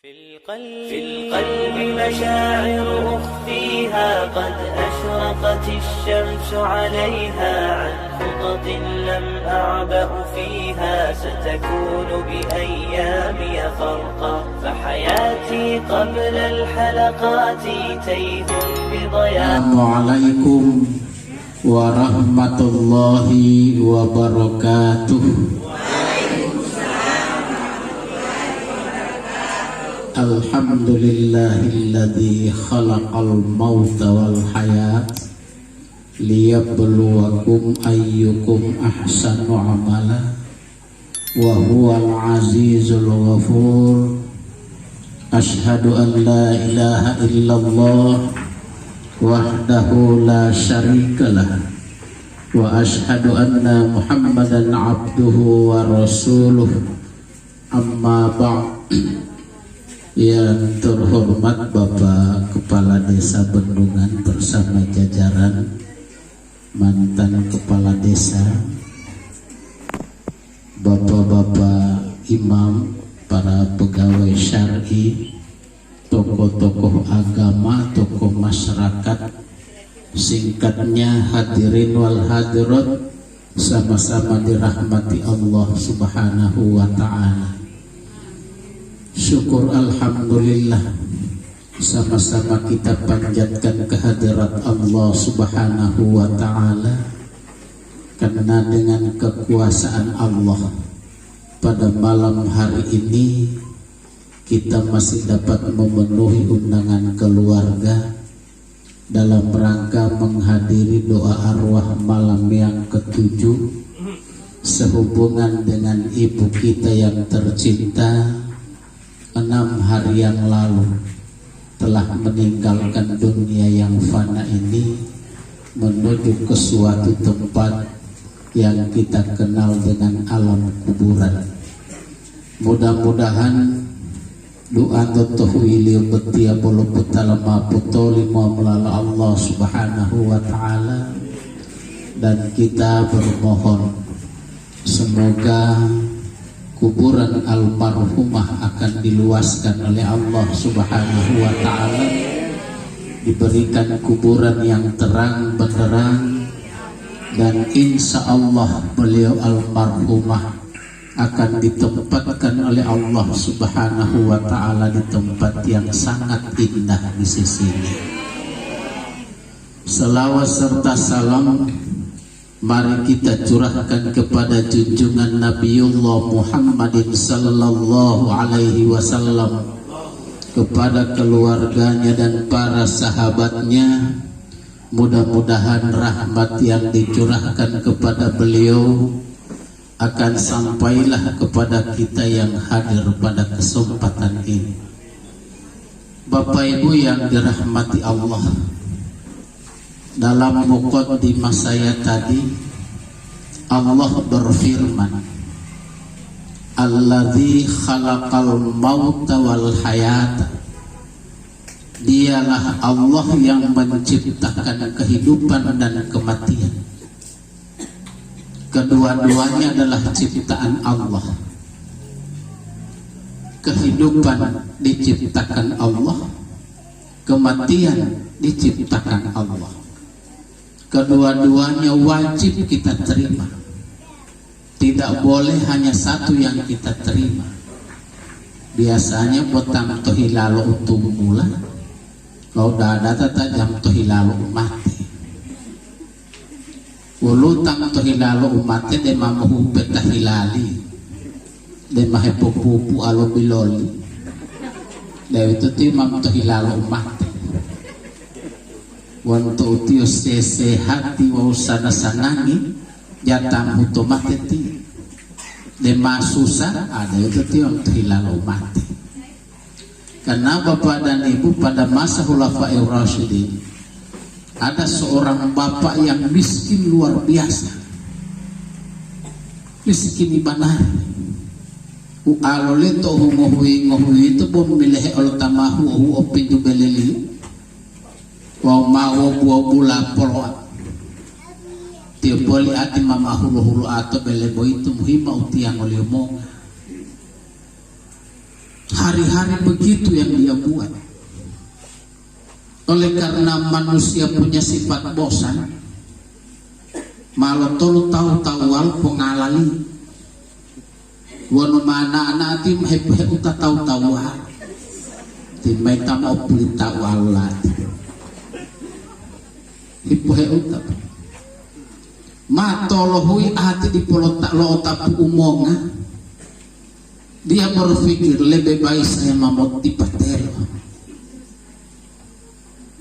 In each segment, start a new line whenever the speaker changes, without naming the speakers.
في القلب مشاعر أخفيها قد أشرقت الشمس عليها عن خطط لم أعبأ فيها ستكون بأيامي فرقا فحياتي قبل الحلقات تيه بضياء.
السلام عليكم ورحمة الله وبركاته. Alhamdulillahilladzi khalaqal mauta wal hayat liyabluwakum ayyukum ahsanu amala wa huwal azizul ghafur. Asyhadu an la ilaha illallah wahdahu la syarikalah wa asyhadu anna Muhammadan abduhu wa rasuluh. Amma ba'd. Yang terhormat Bapak Kepala Desa Bendungan bersama jajaran mantan Kepala Desa, Bapak-bapak imam, para pegawai syar'i, tokoh-tokoh agama, tokoh masyarakat, singkatnya hadirin wal hadirat, sama-sama dirahmati Allah Subhanahu wa ta'ala. Syukur alhamdulillah, sama-sama kita panjatkan kehadirat Allah Subhanahu wa ta'ala, karena dengan kekuasaan Allah pada malam hari ini kita masih dapat memenuhi undangan keluarga dalam rangka menghadiri doa arwah malam yang ke-7 sehubungan dengan ibu kita yang tercinta 6 hari yang lalu telah meninggalkan dunia yang fana ini menuju ke suatu tempat yang kita kenal dengan alam kuburan. Mudah-mudahan doa tuhwili betia bolu putalama putoli melalui Allah Subhanahu wa ta'ala, dan kita bermohon semoga kuburan almarhumah akan diluaskan oleh Allah Subhanahu wa ta'ala, diberikan kuburan yang terang benderang, dan insya Allah beliau almarhumah akan ditempatkan oleh Allah Subhanahu wa ta'ala di tempat yang sangat indah di sisinya. Selawat serta salam mari kita curahkan kepada junjungan Nabiullah Muhammadin sallallahu alaihi wasallam, kepada keluarganya dan para sahabatnya. Mudah-mudahan rahmat yang dicurahkan kepada beliau akan sampailah kepada kita yang hadir pada kesempatan ini. Bapak Ibu yang dirahmati Allah, dalam muqaddimah saya tadi Allah berfirman, Alladzi khalaqal mauta wal hayata. Dialah Allah yang menciptakan kehidupan dan kematian. Kedua-duanya adalah ciptaan Allah. Kehidupan diciptakan Allah, kematian diciptakan Allah. Kedua-duanya wajib kita terima. Tidak boleh hanya satu yang kita terima. Biasanya botang tohilalo untuk mula, kalau dada tata jam tohilalo mati. Ulu tang tohilalo mati de mamuhu petahilali, de mahepupu alo biloli. De itu timam tohilalo mati. Wanto utio sesehati wa usana sanangi jatang hutomateti de masusa ada itu tio hilalo mati. Karena bapak dan ibu pada masa khulafair rasyidin ada seorang bapak yang miskin luar biasa, miskin ibanar. Alole to ngohui itu bom milih ol tamahu opi jubeleli wa mau buah bula polwa tio boli ati mama hulu atau bele boy itu muhima utiang oleh monga Hari-hari begitu yang dia buat. Oleh karena manusia punya sifat bosan, malah tolu tahu-tahu wal pengalali. Wanu mana nanti hebat uta tahu-tahu wal. Timai tamu pelita walat. Ibu uta. Ma tolohui hati di polota lo tapu umonga. Dia berpikir lebih baik saya mamoti patelo.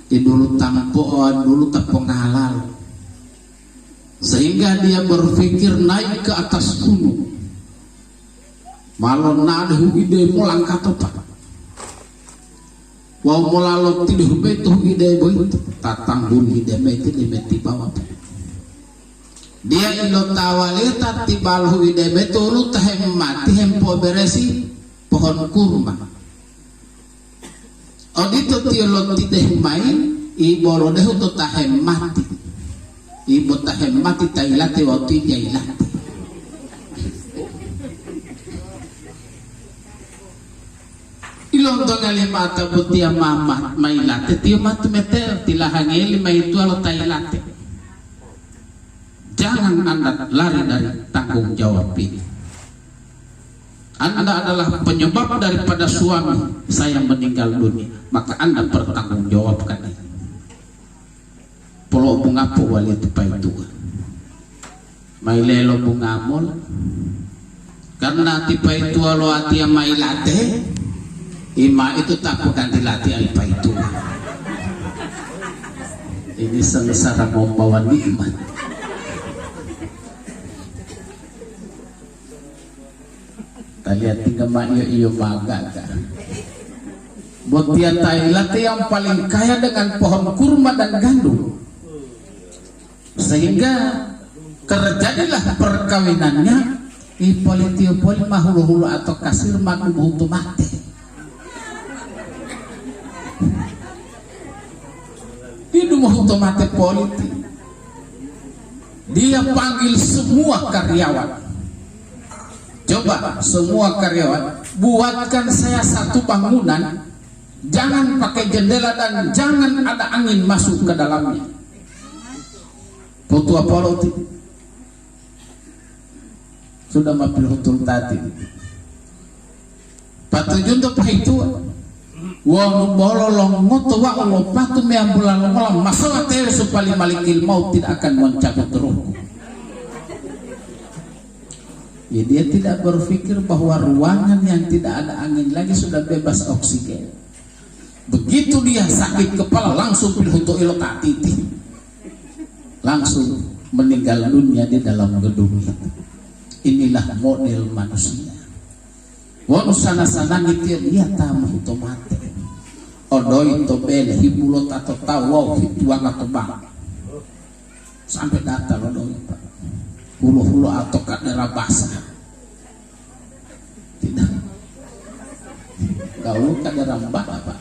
Di dulu tampoan, dulu tak penghalal. Sehingga dia berpikir naik ke atas gunung. Malon nade ide mulang katopak. Wau mulalo tidur betu ide boy tatang bun ide meti limeti bawah. Dia ilo tawali tati balhu ide betu lu tahem mati hempo beresi pohon kurma. Odito tiolo tideh main ibo lo dehu to tahem mati. Ibu tahem mati tailate waktu jailate. Ilong dong alimata butia mama mailate tio matu meter tilahangeli maitu alo tailate. Jangan Anda lari dari tanggung jawab ini. Anda adalah penyebab daripada suami saya meninggal dunia, maka Anda bertanggung jawabkan ini. Polo bunga po wali tupai tua. Mailelo bunga mol. Karena tipai tua lo atia mailate, ima itu tak bukan dilatih alipai tua. Ini sengsara membawa nikmat. Lihat tinggal mak iyo maga kan. Botia Thailand yang paling kaya dengan pohon kurma dan gandum. Sehingga terjadilah perkawinannya ipolitiopoli mahulu-hulu atau kasir manubutu mati. Itu mahutu mati politik. Dia panggil semua karyawan. Coba semua karyawan buatkan saya satu bangunan, jangan pakai jendela dan jangan ada angin masuk ke dalamnya. Putu Apollo sudah mapil hutul tadi. Patujun to pahitu. Wong bololong ngoto wa Allah patu meambulan malam masalah tele supali malikil maut tidak akan mencabut rohku. Ya, dia tidak berpikir bahwa ruangan yang tidak ada angin lagi sudah bebas oksigen. Begitu dia sakit kepala langsung pilhuto ilokatiti, langsung meninggal dunia di dalam gedung itu. Inilah model manusia. Wong sana-sana ngitir dia tamu itu mati. Odoi to bel hibulot atau tawau hituang atau bang. Sampai data odoi Pak. Hulu-hulu atau kadera basah. Tidak. Gaul kadera mbak apa?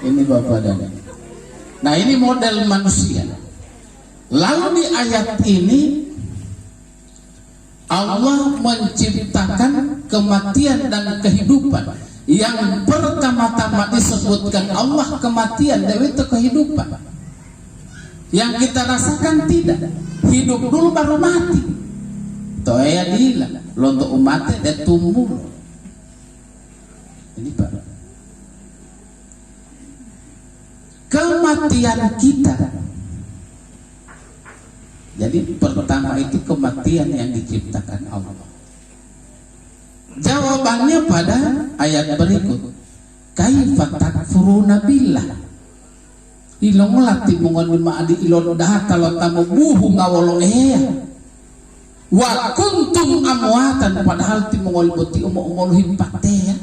Ini Bapak dan Ibu. Nah, ini model manusia. Lalu di ayat ini Allah menciptakan kematian dan kehidupan. Yang pertama-tama disebutkan Allah kematian, itu kehidupan. Yang kita rasakan tidak, hidup dulu baru mati. Toya dila, lonto umatnya dan tumbuh. Ini Pak. Kematian kita. Jadi pertama itu kematian yang diciptakan Allah. Jawabannya pada ayat berikut. Kaifa takfuruna billah. Ilong lati mongon lima adi ilon dahata lo tamu buhu ngawolo wa kuntum amwatan padahal ti mongol boti umol himpate ya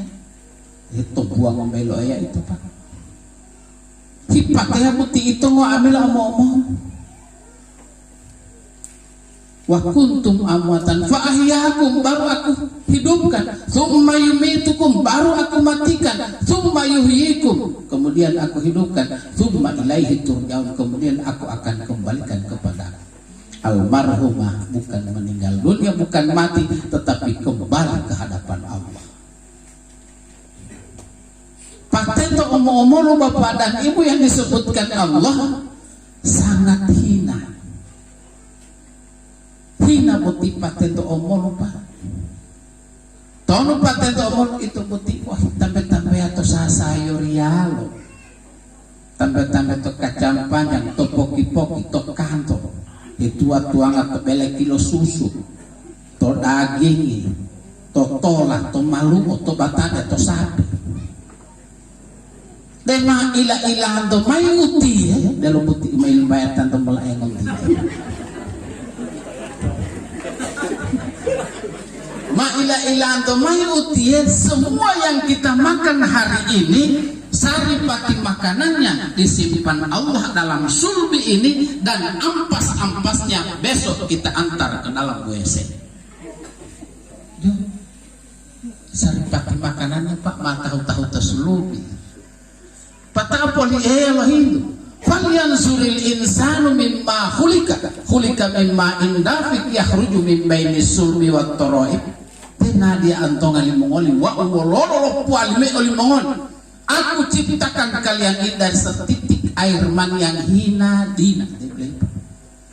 itu buang omelo ya itu Pak himpate ya boti itu ngo amelo omong wa kuntum amwatan fa ahyakum baru aku hidupkan summa yumitukum baru aku matikan summa yuhyikum kemudian aku hidupkan summa ilaihi turja'un kemudian aku akan kembalikan kepada almarhumah bukan meninggal dunia bukan mati tetapi kembali ke hadapan Allah. Patento omong-omong lo bapak dan ibu yang disebutkan Allah sangat hina. Hina buti patento omong lo pak. Tono patento omong itu buti wah tambe-tambe atau sayur yalo. Tambe-tambe to kacang panjang, to poki-poki, to kanto. Itu tuang atau belek kilo susu. To daging, to tolak, to maluko, to batata, to sapi. Dema ila-ilahan to may uti dalam buti may bayatan to malayang uti. Ma ila-ilahan to may uti semua yang kita makan hari ini saripati makanannya disimpan Allah dalam sulbi ini dan ampas-ampasnya besok kita antar ke dalam WC. Saripati makanannya Pak tahu-tahu tersulubi. Patapoli Allah itu. Falyanzuril insanu mimma khulika mimma indafik yakhruju min bainis sulbi wat taraib. Tena dia antong alimongoli wa wololo pualime olimongol. Aku ciptakan kalian ini dari setitik air mani yang hina dina.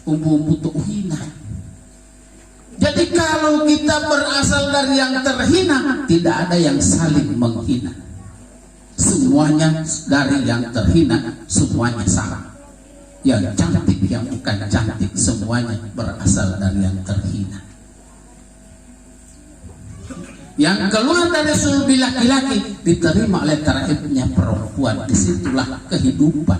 Umbu-umbu tuh hina. Jadi kalau kita berasal dari yang terhina, tidak ada yang saling menghina. Semuanya dari yang terhina, semuanya sama. Yang cantik, yang bukan cantik, semuanya berasal dari yang terhina. Yang keluar dari sulbi laki-laki diterima oleh terakhirnya perempuan. Disitulah kehidupan.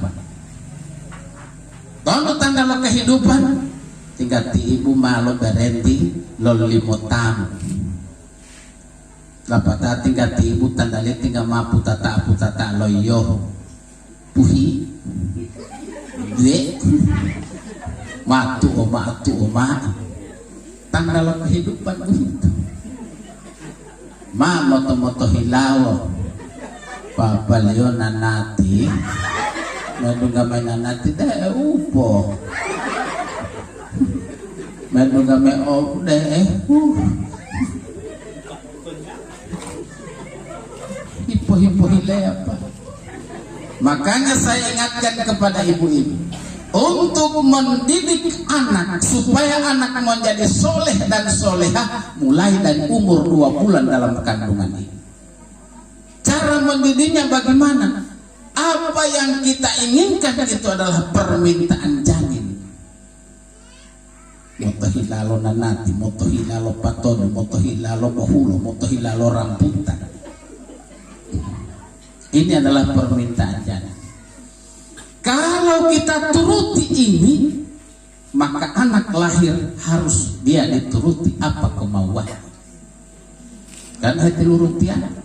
Kalau tanda lo kehidupan, tinggal ti ibu malo berhenti lo limotam. Lapata tinggal ti ibu tanda lihat tinggal mapu tata loyo puhi dek matu oma tanda lo kehidupan begitu. Ma moto hilawo papa leo nanati medunga may nanati deh upo medunga may op deh hipo hile apa. Makanya saya ingatkan kepada ibu-ibu untuk mendidik anak supaya anak menjadi soleh dan solehah mulai dari umur 2 bulan dalam kandungan ini. Cara mendidiknya bagaimana? Apa yang kita inginkan itu adalah permintaan janin. Motohilalo nanati, motohilalo patono, motohilalo bohulo, motohilalo rambutan. Ini adalah permintaan janin. Kalau kita turuti ini, maka anak lahir harus dia dituruti apa kemauan. Kan hati lurutian.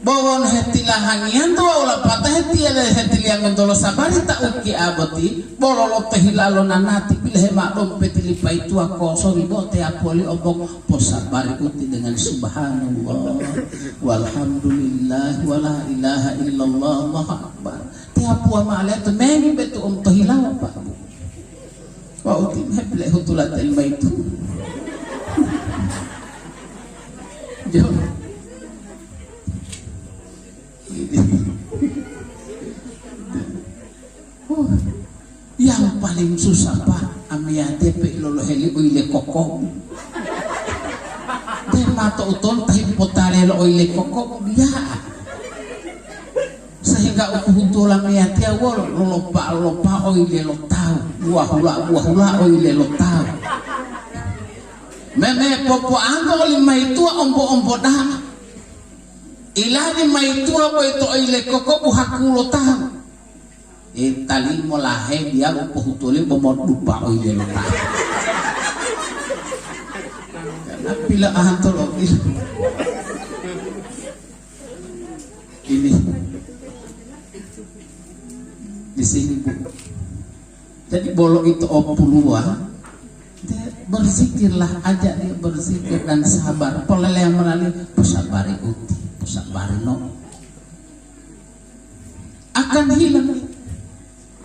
Bawon hati lahangian tuh olah patah hati ada hati liang untuk sabari tak uki aboti bololo tehilalo nanati pilih maklum petilipa itu aku sorry bote apoli obong posabari uti dengan subhanallah walhamdulillah wala ilaha illallah Allahu akbar tiap wa ma'alat mengi betu tehilalo pak wa uti heble hutulat ilmu itu jauh. Yang paling susah Pak amiyate pe lolo heli oile kokok de mato utol tahi potare lo oile kokok dia sehingga ukuhuntul amiyate awol lopa oile lo tahu buah oile lo tahu meme popo anggo lima itu ombo dah ilani maitua po ito ay lekoko buhakulo tahu tali mo lahe dia upuhutuli bomot lupa oy lelo tahu karena pila ahantologis ini di sini Bu. Jadi bolong itu opulua berzikirlah, ajak dia berzikir dan sabar polele yang melalui pesabari uti sabarno akan hilang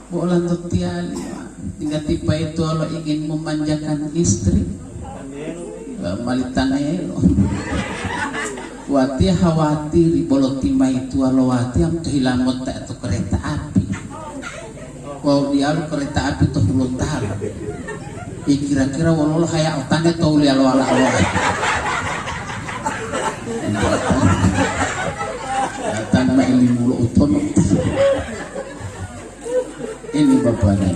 bola totiali tinggal tipe itu kalau ingin memanjakan istri malitanelo wati khawatir bolot timai itu alawati am kehilangan mota atau kereta api. Wow dia lu kereta api tuh belum tahu. Kira-kira walau kayak otane tahu lihat wala awal. Datang main mulu uton. Ini bapaknya.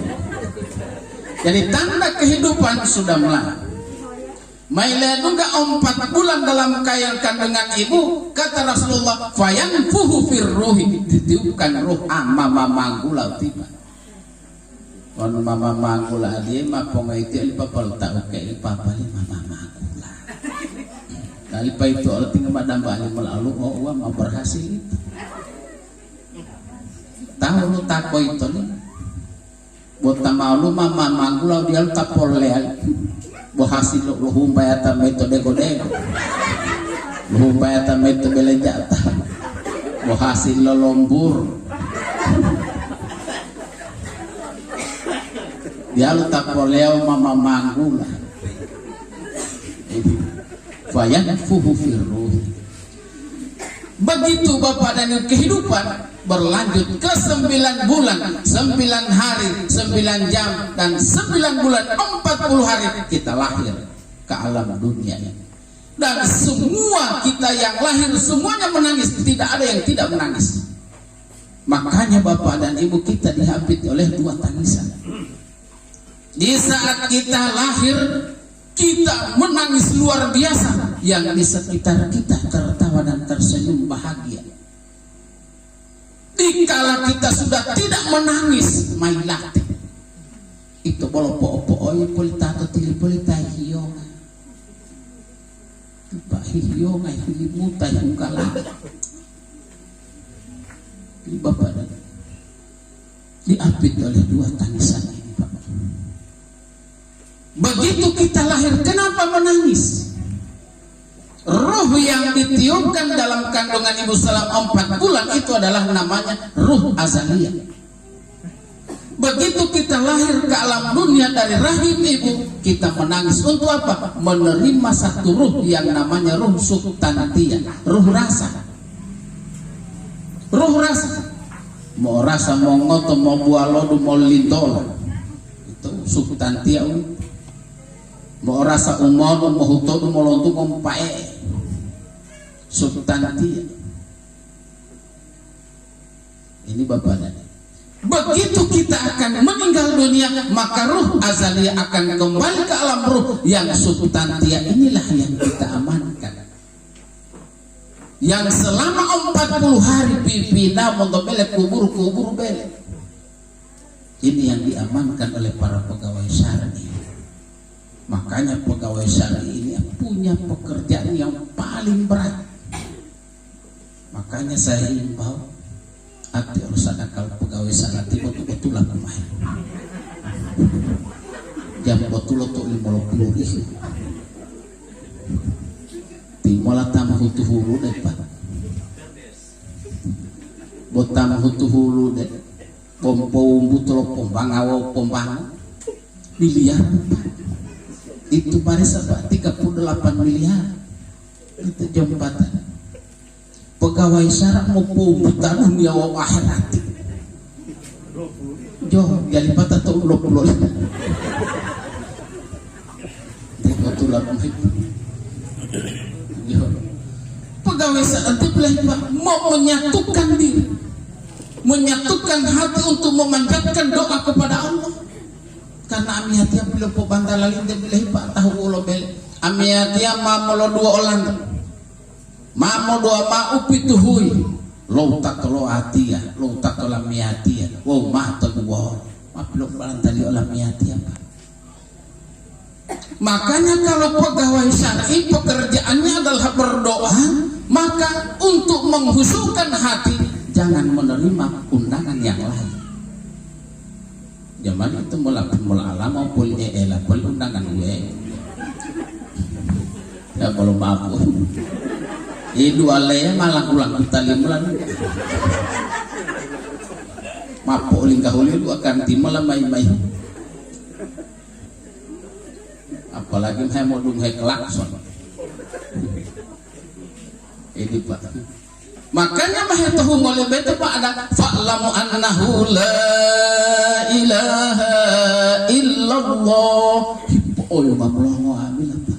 Jadi tanda kehidupan sudah mulai. Maila juga 4 bulan dalam kain kandungan ibu, kata Rasulullah, fayanfuhu firruhi, ditiupkan ruh mama manggula tiba. Wan mama manggula dia mah pengaiti papal tahu kayak papa mama manggula. Kali pa itu orang tinggal madam balik melalu oh mah berhasil itu. Tahu lu tako itu nih. Buat tamalu mama manggula dia tapol leal. Bohasil lu humbaya ta metode godego. Lu humbaya ta metode belejata. Bohasil lo lombur. Dia lu tapol leo mama manggula. Fayanfuhu firruhi. Begitu Bapak dan kehidupan berlanjut ke 9 bulan, 9 hari, 9 jam dan 9 bulan 40 hari kita lahir ke alam dunia ini. Dan semua kita yang lahir semuanya menangis, tidak ada yang tidak menangis. Makanya Bapak dan Ibu kita dihampiri oleh 2 tangisan. Di saat kita lahir kita menangis luar biasa, yang di sekitar kita tertawa dan tersenyum bahagia. Dikala kita sudah tidak menangis, mailate itu bolopo-opo oy politato tili polita hiyonga pak hiyonga hilimuta hungkala ini Bapak dan diapit oleh 2 tangisan ini Bapak. Begitu kita lahir, kenapa menangis? Ruh yang ditiupkan dalam kandungan ibu selama 4 bulan itu adalah namanya ruh azaliyah. Begitu kita lahir ke alam dunia dari rahim ibu, kita menangis untuk apa? Menerima satu ruh yang namanya ruh substantia, ruh rasa. Ruh rasa. Mau rasa, mau ngoto, mau bualodu, mau lintola. Itu substantia. Mau rasa umur, mau hutodu, mau lontu, mau pae. Substantia. Ini Bapaknya. Begitu kita akan meninggal dunia, maka ruh azaliyah akan kembali ke alam ruh yang substantia. Inilah yang kita amankan. Yang selama 40 hari pipina montobele kubur bele. Ini yang diamankan oleh para pegawai syar'i. Makanya pegawai syar'i ini punya pekerjaan yang paling berat. Makanya saya himbau hati urusan akal pegawai syar'i betul-betul lah kemahin. Jam betul untuk 50 ribu. Timola tamah hutu hulu deh Pak. Botam hutu hulu deh. Pompom butro pombangawo pombang. Miliar Pak. Itu baris apa? 38 miliar. Itu jembatan. Pegawai syarat mau buta dunia wa akhirat. Jo, jadi patah tu ulok-ulok. Betul-betul pegawai syarat mau menyatukan diri, menyatukan hati untuk memanjatkan doa kepada Allah. Karena amiatia belum pembantala linte bilai pak tahu ulo bel amiatia mamolo 2 orang mamo 2 ma upi tuhui lo tak lo atia lo tak lo amiatia wow mah tu wow ma belum bantali olah amiatia pak. Makanya kalau pegawai syar'i pekerjaannya adalah berdoa, maka untuk menghusukan hati jangan menerima undangan yang lain. Zaman itu mula alam maupun elah pun undangan gue. Ya kalau mampu. Itu alaya malah ulang kita 5 bulan. Mapo lingkahuli lu akan timala mai-mai. Apalagi saya mau dung klakson. Ini Pak. Makanya mah tahu ngoleh beta Pak ada fa'lamu annahu la ilaha illallah. Oh yo mamulongo amil apa?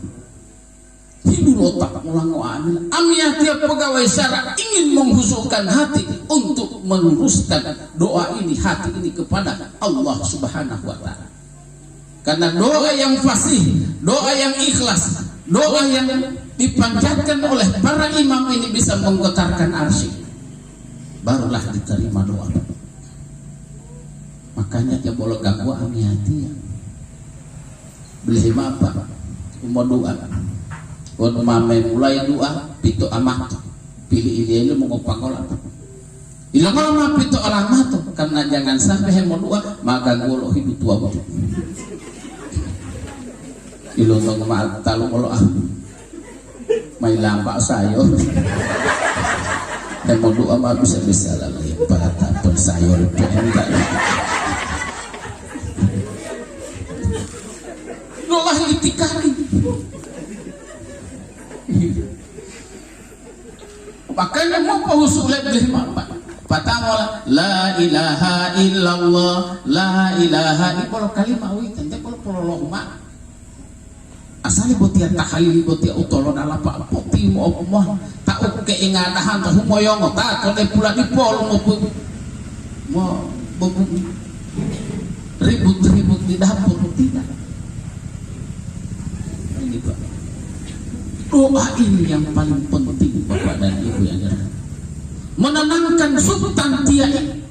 Hidu lotak mulango amil. Amia tiap pegawai syara ingin menghusukkan hati untuk meluruskan doa ini, hati ini kepada Allah Subhanahu wa taala. Karena doa yang fasih, doa yang ikhlas, doa yang dipanjatkan oleh para imam ini bisa menggetarkan arsy. Barulah diterima doa. Makanya dia boleh ganggu ami hati ya. Beli apa? Mau doa. Kalau mame mulai doa, pito amat. Pilih ini mau ngopangol apa? Ilang lama pito alamat karena jangan sampai mau doa maka golo hidup tua betul. Ilong ngomong talong kalau may lampak sayo. Dan mau doa mah bisa lah para tapon sayur itu enggak. Doa itikari. Makanya mau pausulat dari mana? Pertama la ilaha illallah, la ilaha illallah kalimah witan teh kalau mak. Asal botia tahalil botia utolon ala pak poti mo tak oke ingadahan tak humoyong tak kone pula di pol mau ribut di dapur tidak. Ini Pak. Doa ini yang paling penting Bapak dan Ibu yang ada. Menenangkan sultan tiai.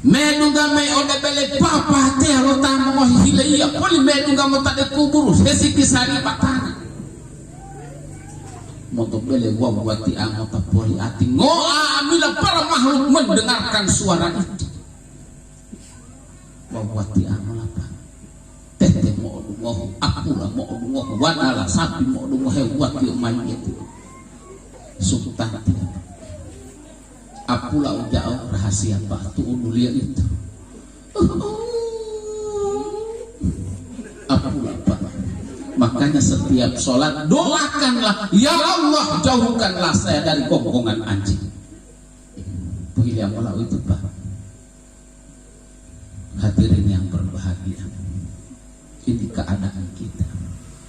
Menungga me ode bele papa te lo tamu hileya poli menungga mo tade kubur sesi kisari patana. Moto bele gua buati anggota poli ati ngoa amila para makhluk mendengarkan suara itu. Buati amal apa? Tete mo dungo akula mo dungo wadala sapi mo dungo hewat yo mayit. Sultan tidak. Apula ujau rahasia batu udulia itu. Apula Pak. Makanya setiap sholat doakanlah, ya Allah jauhkanlah saya dari gonggongan anjing. Begini apalah itu Pak. Hadirin yang berbahagia. Ini keadaan kita.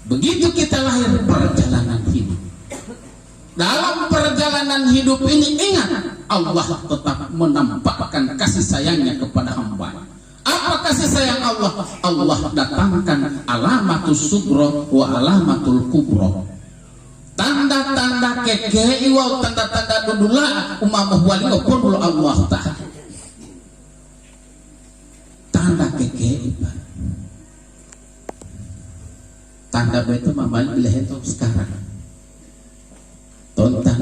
Begitu kita lahir perjalanan hidup. Dalam perjalanan hidup ini ingat Allah tetap menampakkan kasih sayangnya kepada hamba. Apa kasih sayang Allah? Allah datangkan alamatul sugro wa alamatul kubro. Tanda-tanda kekei wa tanda-tanda dudula umamah wali wa Allah ta'ala. Tanda kekei tanda betul mamanya bila itu sekarang. Tanda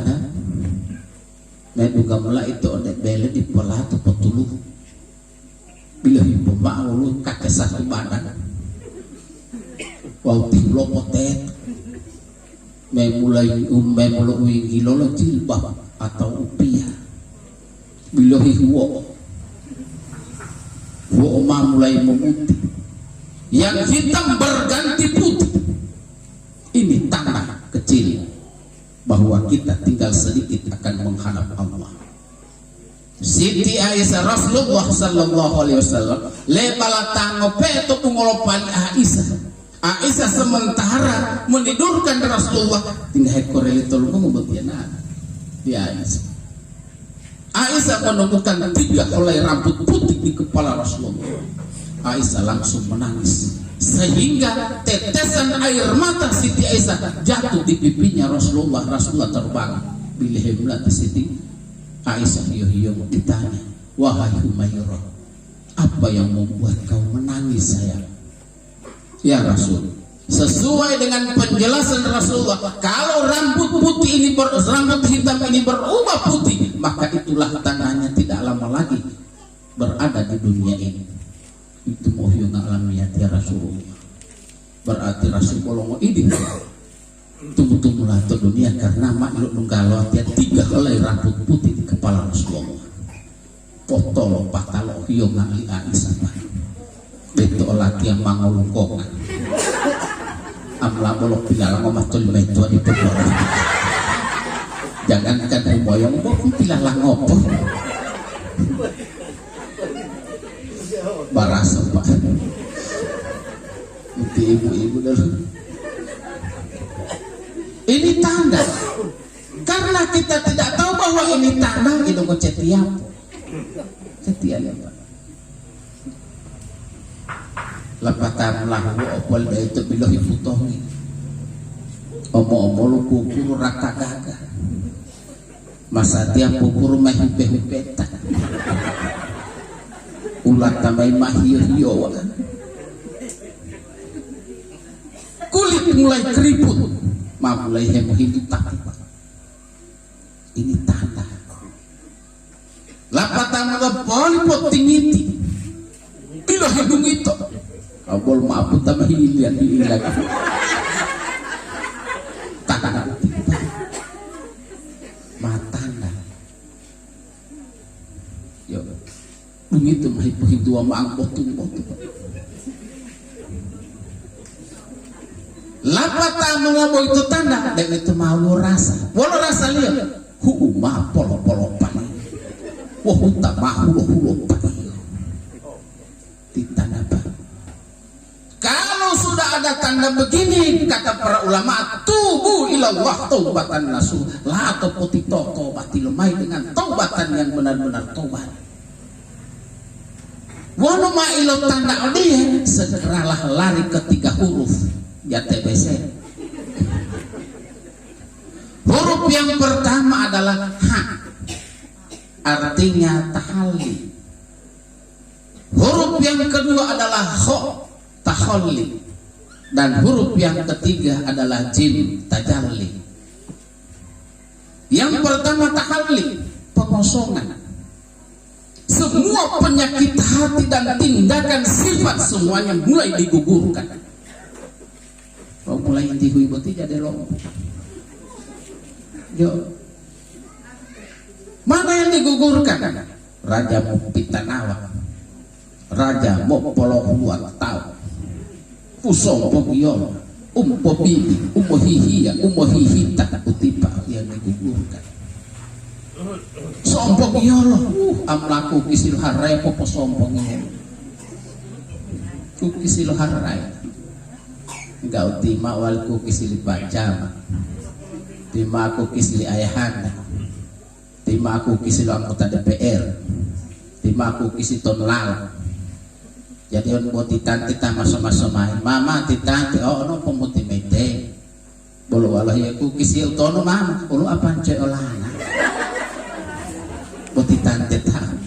meduga mula itu ada bele di pola atau petulu bila ibu maulu kakek satu badan wau tim lopotet memulai gilolo jilbab atau upia bila hiwo mulai memutih yang hitam berganti putih. Ini tanda kecil bahwa kita tinggal sedikit akan menghadap Allah. Siti Aisyah Rasulullah sallallahu alaihi wasallam lebala tango peto pungolopani Aisyah sementara menidurkan Rasulullah tinggal ekor itu lu ngobatian di Aisyah menemukan 3 helai rambut putih di kepala Rasulullah. Aisyah langsung menangis sehingga tetesan air mata Siti Aisyah jatuh di pipinya Rasulullah. Rasulullah terbangun bila hemlat Siti Aisyah hiyo ditanya, wahai Humairah, apa yang membuat kau menangis sayang? Ya Rasul, sesuai dengan penjelasan Rasulullah, kalau rambut putih ini rambut hitam ini berubah putih, maka itulah tandanya tidak lama lagi berada di dunia ini. Itu mohyo ngalamiat ya Rasulullah. Berarti Rasulullah mau ini tunggu-tunggulah ke dunia karena makhluk nunggalo tiap 3 helai rambut putih di kepala Rasulullah. Potolo patalo hiyo ngali Aisyah. Beto laki yang mangolongkongan. Amla bolok pinala ngomatul meto di perbuatan. Jangankan moyong kok pilah ngopo. Barasa Pak. Nanti ibu-ibu dulu. Ini tanda. Karena kita tidak tahu bahwa ini tanda itu kecetiap. Cetiap ya Pak. Lapatan lahu opol itu bilohi putohi. Omo-omo lu kukur raka gaga. Masa dia kukur mahipe-hupeta. Ulat tamai mahio-hio. Kulit mulai keriput. Mulai hidup. Ini tanda. Lapatan ada polipot tingiti. Bila hidung itu. Abol maafun tambah hilang. Tanda. Matanda. Yo. Begitu mahipu ama ang botung-botung. Lapatan mengaboy itu tanda. Dan itu mau rasa. Walau rasa lihat. Huuma polo-polo pani. Wahuta mahulo-hulo pani. Ditanda apa? Kalau sudah ada tanda begini, kata para ulama, tubu ilallah taubatan nasuh. La atau putih tobati lemai dengan taubatan yang benar-benar taubat. Wanu ma'ilo tanda dia, segeralah lari ke 3 huruf. Ya TBC. Huruf yang pertama adalah ha, artinya tahalli. Huruf yang kedua adalah kho, tahalli. Dan huruf yang ketiga adalah jim, tajalli. Yang pertama tahalli, pengosongan. Semua penyakit hati dan tindakan sifat semuanya mulai digugurkan. Oh, mulai dihui boti jadi lompok. Yo. Mana yang digugurkan? Raja mau pitanawa. Raja mau polohuat tahu. Pusong pogion. Bibi. Hihia. Hihita. Utipa yang digugurkan. Sombong yolo. Amlaku kisil harai popo sombong yolo. Kukisil harai. Engkau tima walku kisil bacama. Tima aku kisli ayahanda. Tima aku kisli anggota DPR. Tima aku kisli tonlal. Jadi on buat titanti tama sama-sama. Mama titanti oh no pemuti mete. Bolo walah ya ku kisli tono mama. Bolo apaan cek olana. Buat titanti tam.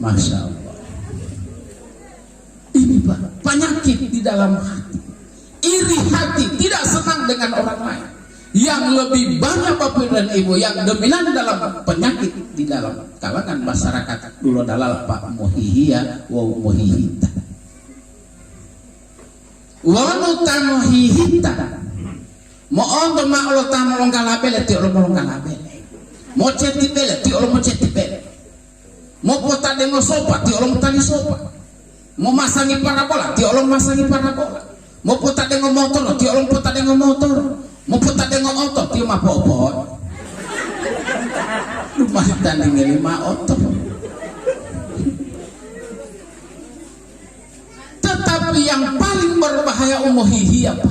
Masya Allah. Ini Pak, penyakit di dalam hati, iri hati, tidak senang dengan orang lain. Yang lebih banyak Bapak dan Ibu yang dominan dalam penyakit di dalam kalangan masyarakat dulu adalah Pak muhihia wa muhihita. Wa muhihita. Mo ondo ma lo tamo longalabele ti lo longalabele. Mo ceti bele ti lo mo ceti bele. Mo pota dengo sopa ti lo mo tani sopa. Mau masangi parabola, ti olong masangi parabola. Mau putar dengan motor, ti olong putar dengan motor. Mau putar dengan otot, ti mah popot. Rumah tanding 5 otot. Tetapi yang paling berbahaya umuhihi apa?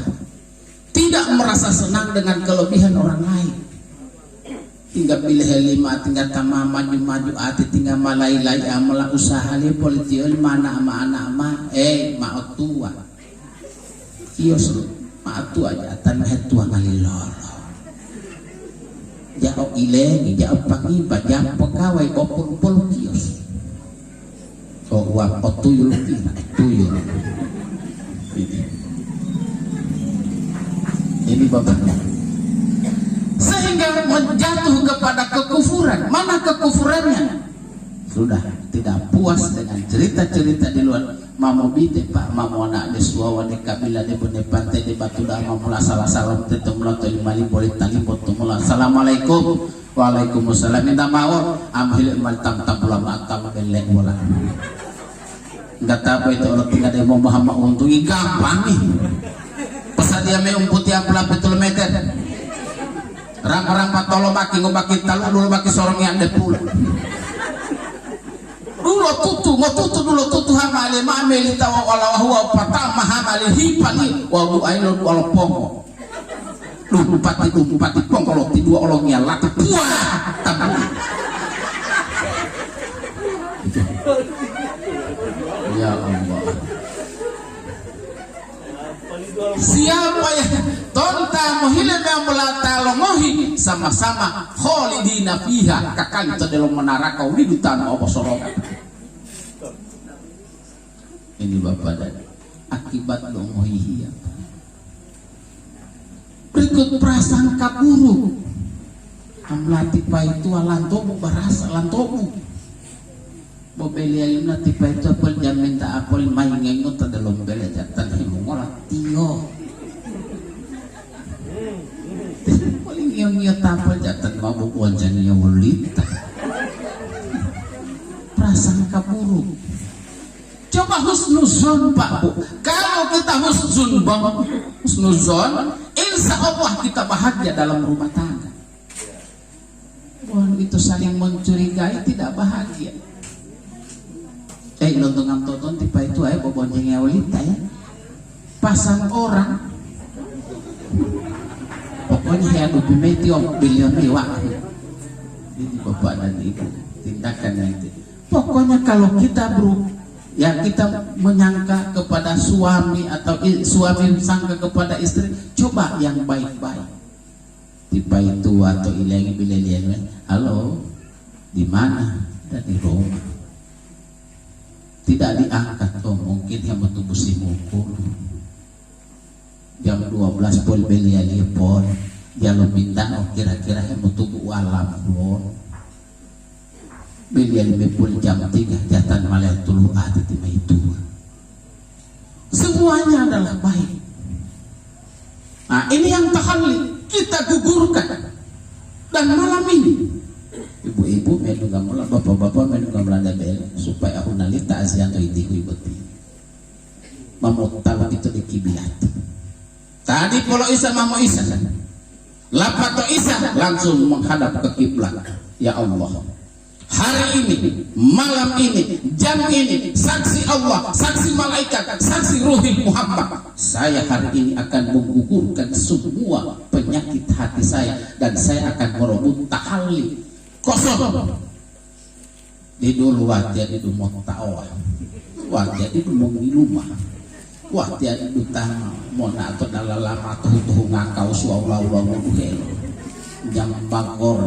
Tidak merasa senang dengan kelebihan orang lain. Tinggal pilih 5, tinggal tamah maju-maju ati, tinggal malai-lai amala usaha li politik mana ama anak ama maot tua kios maot tua aja tanah tua ngalilolo jauh ilengi jauh pangibat jauh pegawai kopul-pul kios so wap tuyul kina tuyul ini bapak sehingga menjatuh kepada kekufuran. Mana kekufurannya? Sudah tidak puas dengan cerita-cerita di luar. Mamo bite Pak, mamo anak desua wani kabila de bune pantai di batu dah mamula salah salam tetemula to limali boleh tali potumula. Assalamualaikum. Waalaikumsalam. Minta maaf amhil mal tam tabula matam beleng bola. nggak tahu itu orang tinggal dari Muhammad untungi gampang nih pesan dia may umputi ang pelapit kilometer rang-rang patolo baki ngobaki talo dulu baki sorong yang de pula dulu tutu hamale mameli tawa wala huwa patama hamale hipani walu ailo wala pongo lumpati pongo ti dua olong ya lati puah tabu ya Allah. Siapa yang tonta mohile yang melata longohi sama-sama kholidina fiha kakali itu dalam menara kau di dutan apa sorokan. Ini Bapak dan akibat longohi. Berikut prasangka buruk. Amlati pa itu alantomu barasa alantomu. Bobeli ayuna tipa itu apel jamin tak apel main ngengot ada lombel jatan himungolat tio. Paling yang tapel jatan mabuk wajahnya walita. Prasangka buruk. Coba husnuzon Pak Bu. Kalau kita husnuzon, insya Allah kita bahagia dalam rumah tangga. Wah itu saling mencurigai tidak bahagia. Lontong tonton tipe itu aja boboncengnya wanita ya pasang orang pokoknya ya dupi metiom bilion mewah ini bapak dan ibu tindakan itu pokoknya kalau kita ya kita menyangka kepada suami atau suami sangka kepada istri coba yang baik-baik tipe itu atau ilangi bilelian halo di mana dan di rumah tidak diangkat mungkin yang betul besi mukul jam 12 pol belia pol jalur bintang kira-kira yang betul alam pol belia pol jam 3 jatan malah tulu hati timah itu semuanya adalah baik. Nah ini yang tahalli kita gugurkan dan malam ini ibu-ibu menunggang mula bapak-bapak menunggang melanda bel supaya aku nalita asian to itiku ibeti mamutala itu di kiblat tadi polo isa mamo isa lapato isa langsung menghadap ke kiblat. Ya Allah hari ini malam ini jam ini saksi Allah saksi malaikat saksi ruhi Muhammad saya hari ini akan menggugurkan semua penyakit hati saya dan saya akan merebut tahalli kosong di dulu wajah di rumah tawa wajah di rumah wajah di tanah mona atau dalam lama tuh ngakau suaulau jam bagor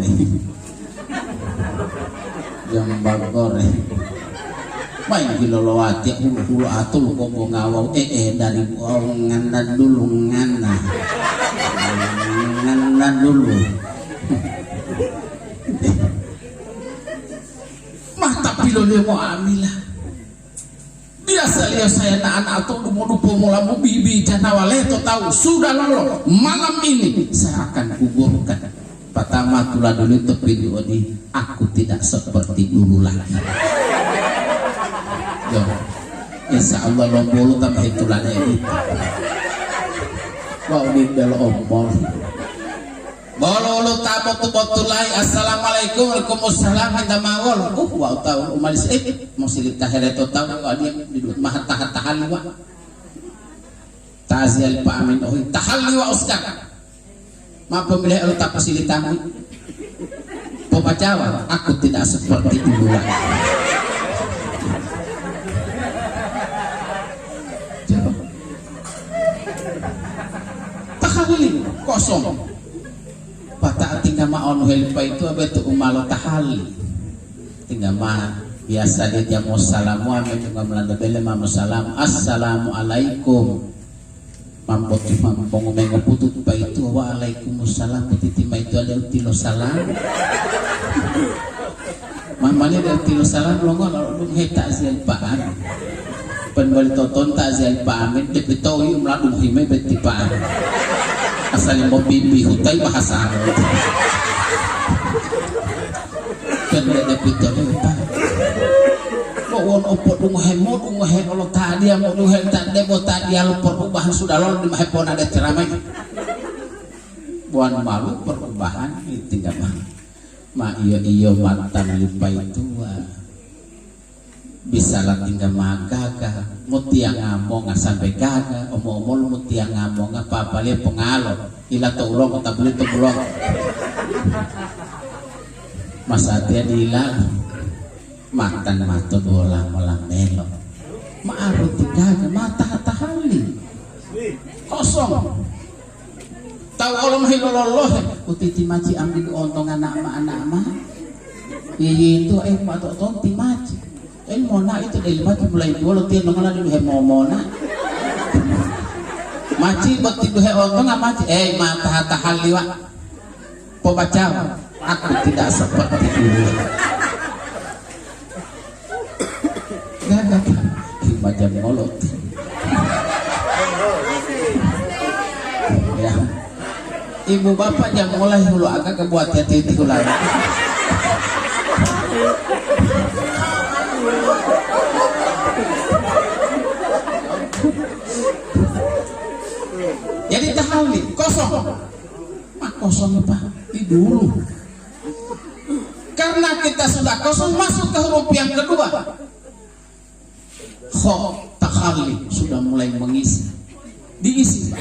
main gilolo wajah hulu atul kok ngawau dari ngandan dulu ngandan dulu tapi lo dia mau amilah biasa lihat saya anak atau dupo mula mau bibi janawale to tahu sudah lo malam ini saya akan gugurkan pertama tulah dulu tepi di aku tidak seperti dulu lagi yo insya Allah lo bolu tambah itulah ini wow di dalam omong Bolo tabot botulai assalamualaikum waalaikumsalam kita mawol wow tahu umalis mau silit kahere to tahu dia di mahat tahan wa ta'zial pa amin oh tahalli wa ustaz ma pemilih lu tak silitamu pebacawa aku tidak seperti dulu lagi tahalli kosong Pata tinggal maon helpa itu apa itu umalo tahali tinggal ma biasa dia jamu salamu amin juga melanda bele mamu salam assalamualaikum mampot mampong mengo putut pa itu waalaikumsalam titi ma itu ada tilo salam mamanya ada tilo salam longo lu heta sian paan penbali toton tak sian paamin depito yung ladung hime beti paan asalnya mau bibi hutai bahasa Arab kan ada pintu apa mo won opo dungohen Allah tadi mo dungohen tadi mo tadi lo perubahan sudah lo di mahepon ada ceramah buan malu perubahan tinggal ma iyo mantan lipa itu bisa lah tinggal magaga mutiang ngamong sampai gaga omong-omong mutiang ngamong apa-apa lihat pengalor ila tolong tak boleh tolong masa dia dihilang makan mata bola malam melo ma'arut gaga mata tahali kosong tahu Allah mahilololoh utiti maci ambil ontong anak ma itu matok tonti maci mona itu dari maci mulai dulu tiang nongala dulu mona maci bakti dulu ontong maci mata tahali wa pembaca aku tidak seperti itu gagak baca molot ya ibu bapak jangan mulai dulu agak kebuat hati ulang jadi tahali kosong kosong apa di dulu karena kita sudah kosong masuk ke huruf yang kedua tahali sudah mulai mengisi diisi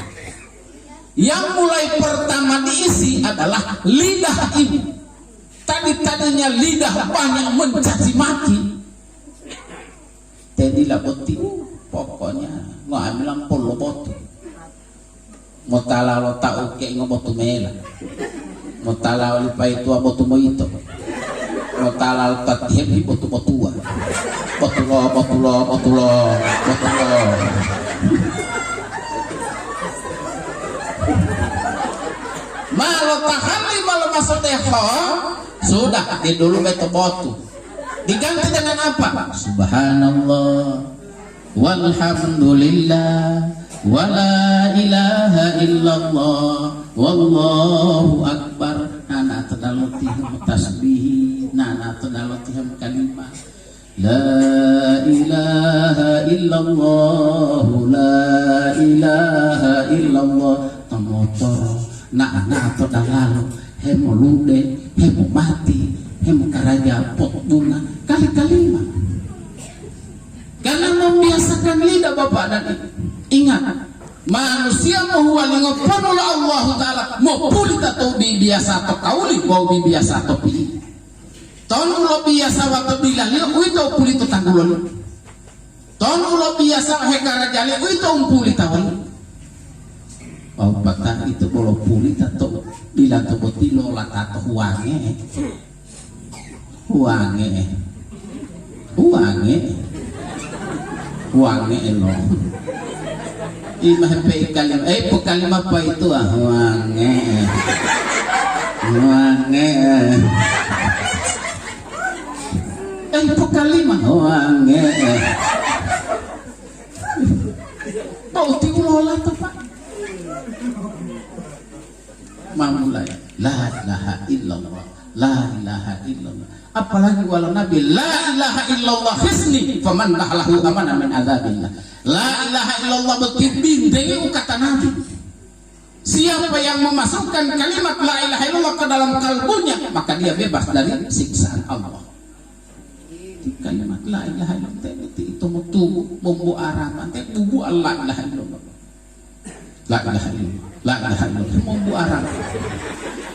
yang mulai pertama diisi adalah lidah ibu tadinya lidah banyak mencaci maki tadi laboti pokoknya nggak bilang polo botu mau tala lo tau kayak ngobotu mela mau tala lipa itu abotu mo itu mau tala lo tatihim di botu-botua botulo malo tahali malo masuk deho sudah di dulu beto botu diganti dengan apa subhanallah walhamdulillah wala ilaha illallah wallahu akbar nana tadalutihim tasbih nana tadalutihim kalimah la ilaha illallah la ilaha illallah tamotor na tadalalu hemo lude hemo mati hemo karaja pot bunga kali-kalima karena membiasakan lidah bapak dan ibu. Ingat, manusia mau walingopon oleh Allah Ta'ala mau pulih atau biasa atau kauli mau biasa atau pilih tahun ulo biasa waktu bilang itu pulih itu tanggulon tahun ulo biasa hekara jali itu pulih tawon mau patah itu kalau pulih atau bilang atau botilo atau uangnya elo imah kalim kalim apa itu wange kalimah wange bau tiulola tuh pak mamulai la ilaha illallah la ilaha illallah apalagi walau nabi la ilaha illallah hisni faman lahu amana min azabillah la ilaha illallah bintang kata nabi siapa yang memasukkan kalimat la ilaha illallah ke dalam kalbunya maka dia bebas dari siksaan Allah kalimat la ilaha illallah itu mutu bumbu araman bubu la ilaha illallah la ilaha illallah la ilaha illallah bumbu araman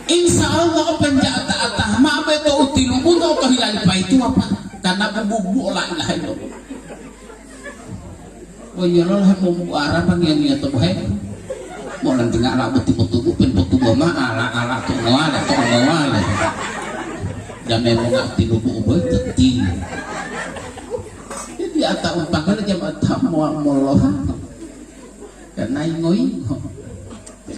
insya Allah penjata ma beto utilu buno to hilal pa itu apa karena bubu la ilaha illallah oh ya Allah bumbu araman yang to bae mau nanti ngala betul-betul pen betul ma ala to ngala dan memang nggak tilu bubu teti jadi ata umpang jam tamu Allah karena ngoi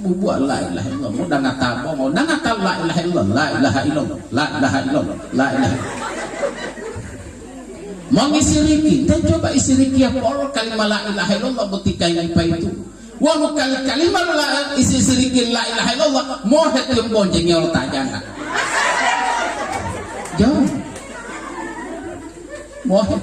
bubu la ilaha illallah mau dah ngata mau dah ngata la ilaha illallah la ilaha illallah la ilaha illallah la ilaha mau isiriki dan coba isiriki ya Allah kalimat la ilaha illallah betika yang apa itu walau kalimat la isiriki la ilaha illallah mau hati bonjengnya Allah tajana jauh Mohon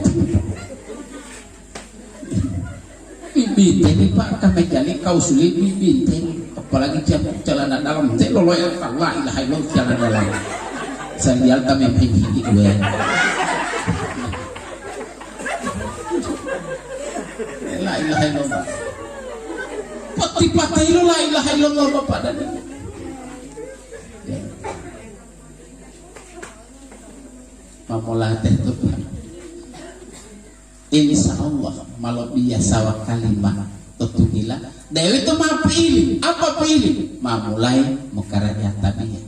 bibinteng Pak kami jali kau sulit bibinteng apalagi celana dalam teh lolo yang la ilaha illallah celana dalam sandial kami penghi gue la ilaha illallah pati-pati lo la ilaha illallah Bapak dan Ibu. Pamulah teh tu insya Allah malah biasa wa kalimah tutugila Dewi itu mau pilih apa pilih mau mulai mukaraja tabiat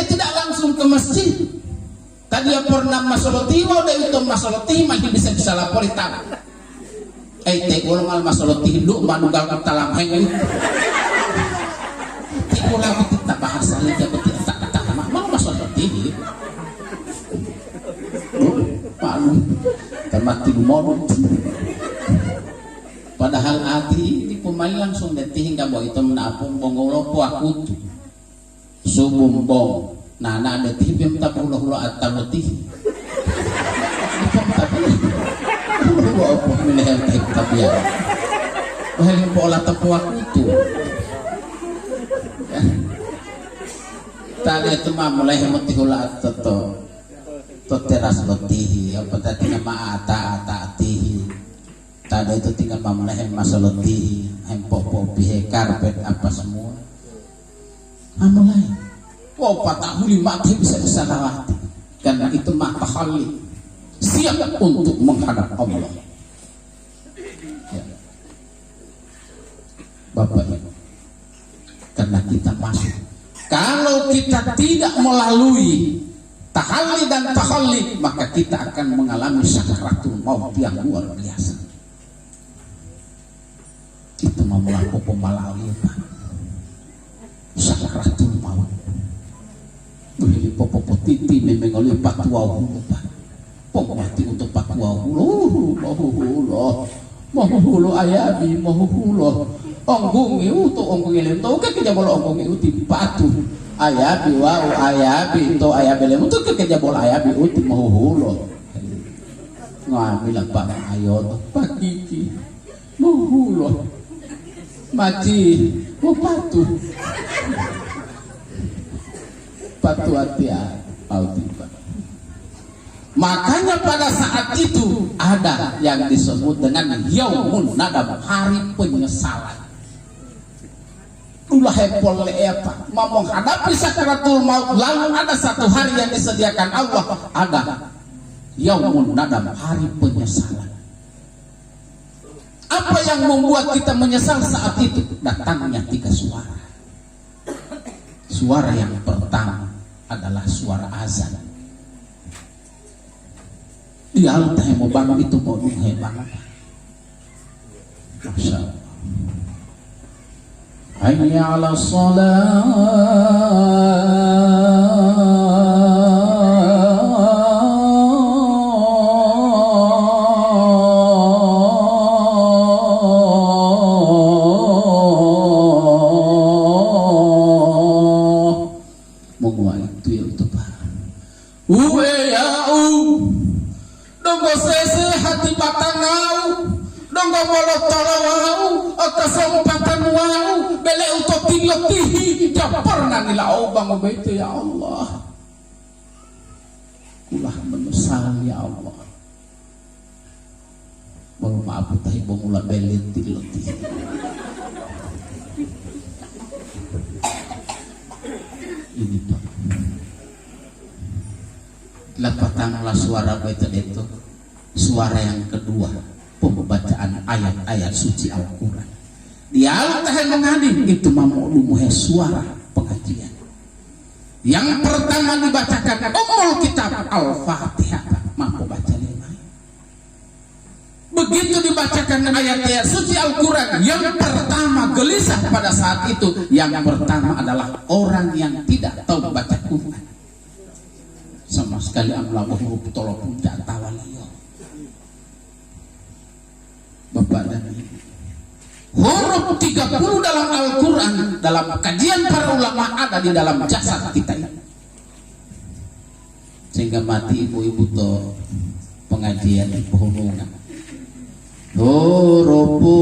tidak langsung ke masjid tadi ya pernah masoloti mau Dewi itu masoloti masih bisa lapor tahu teh ulang al masoloti hidup manugal katalam heng tiku lagi kita bahasa aja betul tak mau masoloti palu termati lumodong padahal ati di pemain langsung detih hingga bawa itu menapung bongolo puak kutu subum bong nana detih bim tapulah atau detih lu apa milih teh tapi ya bahkan pola tepuak kutu tadi itu mah mulai mutihula atau teras lotihi apa tadi nama ata atihi tadi itu tinggal mamulai masa lotihi popi karpet apa semua mamulai patahuli mati bisa lewati karena itu mata khali siap untuk menghadap Allah ya. Bapak Ibu karena kita masuk kalau kita tidak melalui tahalli dan takhalli maka kita akan mengalami sakaratul maut yang luar biasa. Kita mau melakukan pemalawi Pak. Sakaratul maut. Beli popo titi memengoli patwa hulu Pak. Popo mati untuk patwa hulu. Mahulo ayabi mahulo. Onggungi untuk onggungi lento kan kita boleh onggungi uti patu. Ayabi wau ayabi to ayabi lemu to kerja bola ayabi uti mau hulo ngambil Pak ayo Pak Kiki mau hulo mati mau patu hati Pak. Makanya pada saat itu ada yang disebut dengan yaumun nadam hari penyesalan. Ulah hepol apa mau menghadapi sakaratul maut lalu ada satu hari yang disediakan Allah ada yaumun nadam hari penyesalan. Apa yang membuat kita menyesal saat itu? Datangnya 3 suara. Suara yang pertama adalah suara azan. Di alta yang mau bangun itu mau bangun. Masya Allah. Hayya 'ala ya Allah, ulah menyesal ya Allah. Baru maaf tahi bongula belit tiloti. Ini Pak. Lapatanglah suara baita itu. Suara yang kedua, pembacaan ayat-ayat suci Al-Quran. Dia tahan mengadim itu mamuluh suara pengajian. Yang pertama dibacakan Ummul Kitab Al-Fatihah, mampu baca 5. Begitu dibacakan ayat-ayat suci Al-Quran, yang pertama gelisah pada saat itu, yang pertama adalah orang yang tidak tahu baca Quran. Sama sekali amlah huruf tolong tidak tahu liyo. Bapak dan Ibu, huruf 30 dalam Al-Quran dalam kajian para ulama ada di dalam jasad kita ini. sehingga mati ibu-ibu to pengajian di Pohonungan. Horopu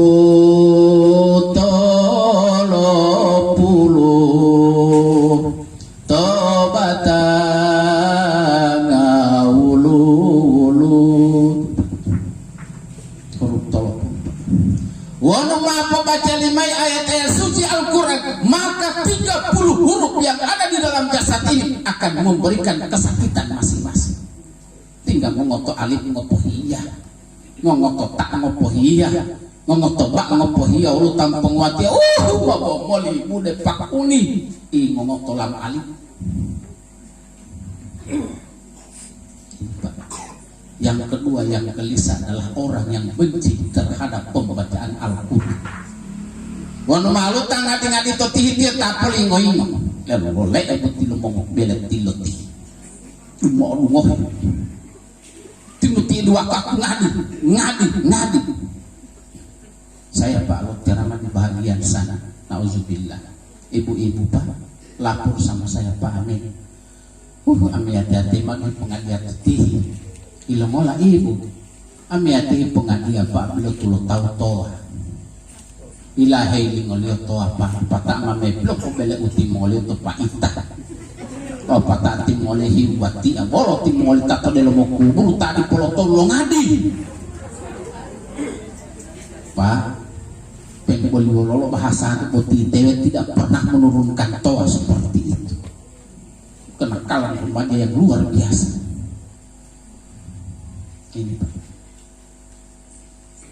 tolopulu tobatang ngawulu huruf tolopulu. Wanu maapa baca 5 ayat-ayat suci Al-Quran, maka 30 huruf yang ada di dalam jasad ini akan memberikan kesakitan masing-masing. Tinggal mengoto alif ngoto hiya, ngoto tak ngopo hiya, ngoto bak ngopo hiya, ulu tampung wati babo moli mude pak uni ngoto lam alif. Yang kedua yang gelisah adalah orang yang benci terhadap pembacaan Al-Quran. Wanu malu tangati-ngati to tihir tapol ingo-ingo. Lalu boleh aku tilu mongok belet tiloti. Mau lungoh. Tinuti dua kaku ngadi. Saya Pak Lok ceramah di bahagian sana. Nauzubillah. Ibu-ibu Pak lapor sama saya Pak Amin. Amin hati-hati magi pengajian tihir. Ilomola ibu. Amin hati pengajian Pak beliau tulo tahu toa. Ilahi lingolio toa patak mame blok bele uti mole to paita. Oh patak ti mole hiwati abolo ti mole tak de lo kubur tadi polo tolong ngadi. Pak pengboli lolo bahasa putih dewe tidak pernah menurunkan toa seperti itu. Kenakalan remaja yang luar biasa. Ini Pak.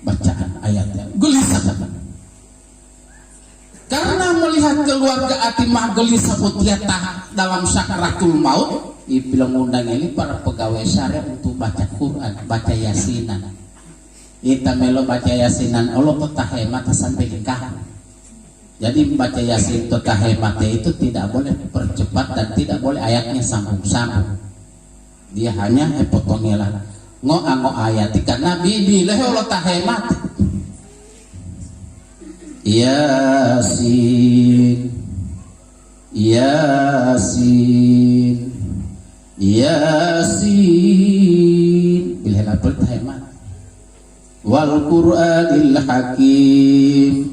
Bacaan ayatnya gelisah. Karena melihat keluarga Atimah gelisah putiata dalam sakaratul maut, dibilang undang ini para pegawai syariah untuk baca Quran, baca yasinan. Kita melo baca yasinan, Allah tetah hemat sampai nikah. Jadi baca yasin tetah hemat itu tidak boleh percepat dan tidak boleh ayatnya sambung-sambung. Dia hanya potongnya lah. Ngo ayat karena bibi leh Allah tah hemat. Yasin bilih lapel hemat wal Qur'anil hakim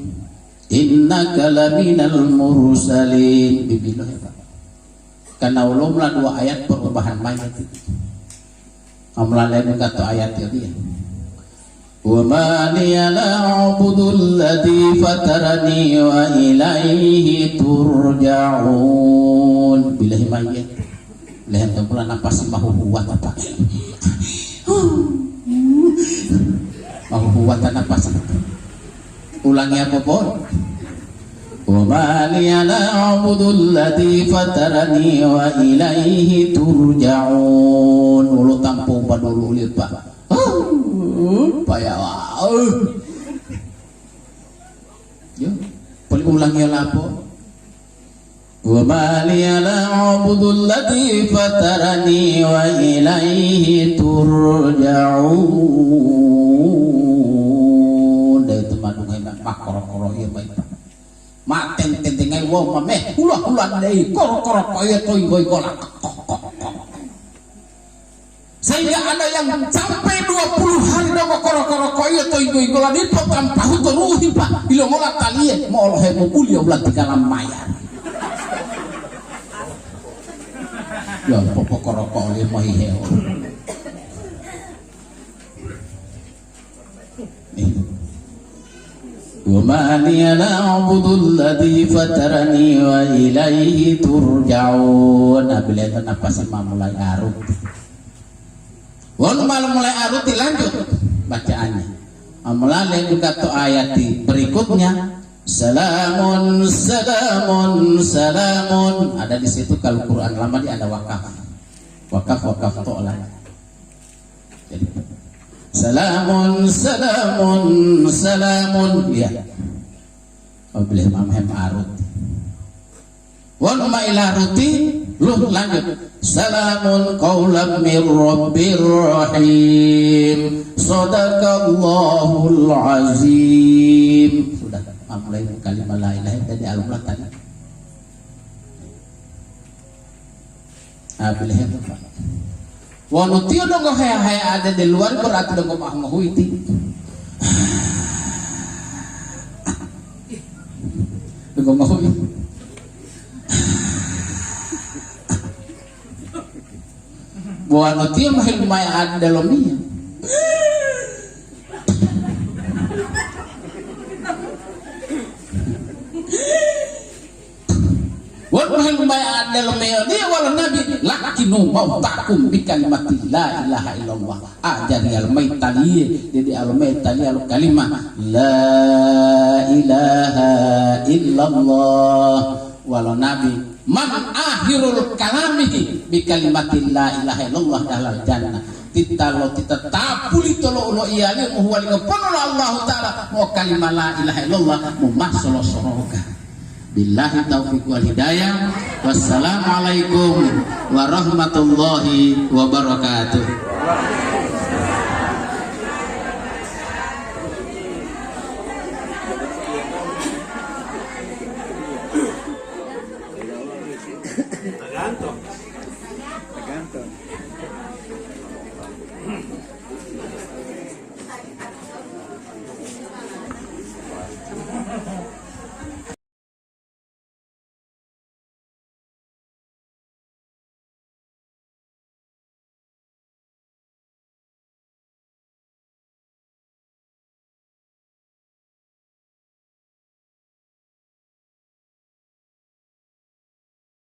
innaka laminal mursalin bibiloh hebat karena ulumlah 2 ayat perubahan mayat itu amlalai kata ayat itu dia wa ma liya na'budul ladzi fatarani wa ilaihi turja'un bilahi mayyit lehem tempulan apa sih mahu buat apa mahu buat apa sih ulangi apa pun wa ma liya na'budul ladzi fatarani wa ilaihi turja'un ulu tampung padulu ulit Pak payah yo paling ulangi lapo wa ma liya na'budul ladzi fatarani wa ilaihi turja'un da itu madung hebat makoro-koro ieu bae mak teng-tengai wong meh ulah-ulah deui koro-koro ieu toy boy golak sehingga ada yang sampai 20 hari dong koro-koro koyo to igo lagi potram pahu to ruhi Pak bilo ngolat taliye mo Allah mo kuliah ulah tigalam mayar ya popo koro-koro le mo heo wa ma liya na'budul ladzi fatarani wa ilaihi turja'un abile apa sih mulai aruf. Walaupun malam mulai arut dilanjut bacaannya. Melalui juga to ayat berikutnya salamun ada di situ kalau Quran lama dia ada wakaf to lah. Jadi salamun ya. Boleh mamhem arut. Walaupun ila ruti lu lanjut salamun qaulan mir rabbir rahim sadaqallahul azim sudah mulai kalimat la ilaha tadi alumlah tadi bilih itu Pak Wano tiyo dong ko haya ada di luar berarti dong ko mahuiti. Dong ko mahui. Wano tiyo mahil maya ada lomiya. Wahai umat dalam dia wala nabi lakinu mautakum bi kalimati la ilaha illallah ajari al maitali jadi al maitali al kalimah la ilaha illallah wala nabi man akhirul kalamihi bi kalimati la ilaha illallah dalal jannah titalo tapuli tolo ulo iyali huwa lingopono Allah taala mo kalimah la ilaha illallah mo masolo soroga. Billahi taufiq wal hidayah. Wassalamualaikum warahmatullahi wabarakatuh.
Ganto.